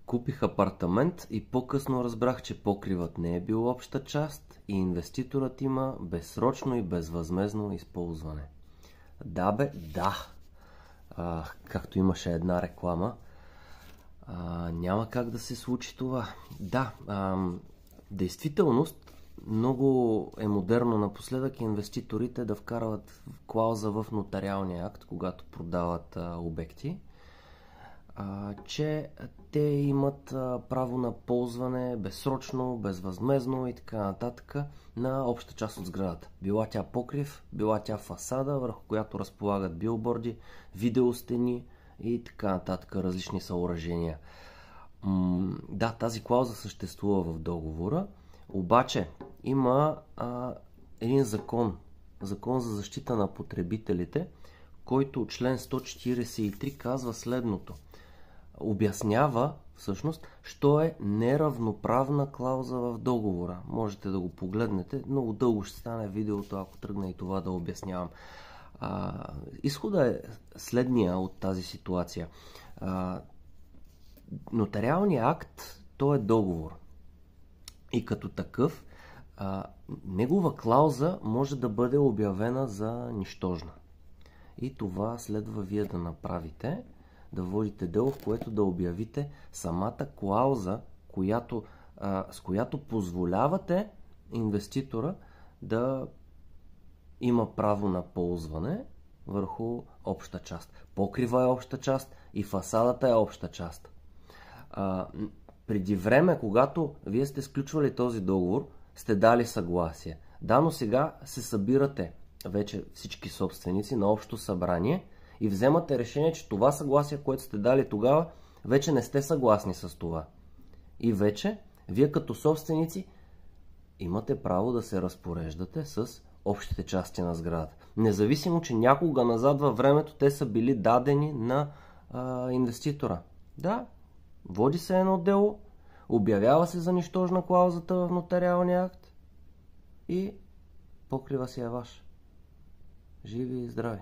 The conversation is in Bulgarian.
Купих апартамент и по-късно разбрах, че покривът не е бил обща част и инвеститорът има безсрочно и безвъзмездно използване. Да бе, да. Както имаше една реклама, няма как да се случи това. Да, действителност, много е модерно напоследък инвеститорите да вкарват клауза в нотариалния акт, когато продават обекти, че те имат право на ползване безсрочно, безвъзмездно и така нататък на обща част от сградата. Била тя покрив, била тя фасада, върху която разполагат билборди, видеостени и така нататък, различни съоръжения. Да, тази клауза съществува в договора, обаче има един закон за защита на потребителите, който член 143 казва следното. Обяснява всъщност, що е неравноправна клауза в договора. Можете да го погледнете. Много дълго ще стане видеото, ако тръгна и това да обяснявам. Изходът е следния от тази ситуация. Нотариалният акт, то е договор. И като такъв, негова клауза може да бъде обявена за нищожна. И това следва вие да направите, да водите дело, в което да обявите самата клауза, с която позволявате инвеститора да има право на ползване върху обща част. Покрива е обща част и фасадата е обща част. Преди време, когато вие сте сключвали този договор, сте дали съгласие. Да, но сега се събирате вече всички собственици на общо събрание и вземате решение, че това съгласие, което сте дали тогава, вече не сте съгласни с това. И вече, вие като собственици имате право да се разпореждате с общите части на сградата. Независимо, че някога назад във времето те са били дадени на инвеститора. Да, води се едно дело, обявява се за нищожна клаузата в нотариалния акт и покрива си е ваш. Живи и здрави!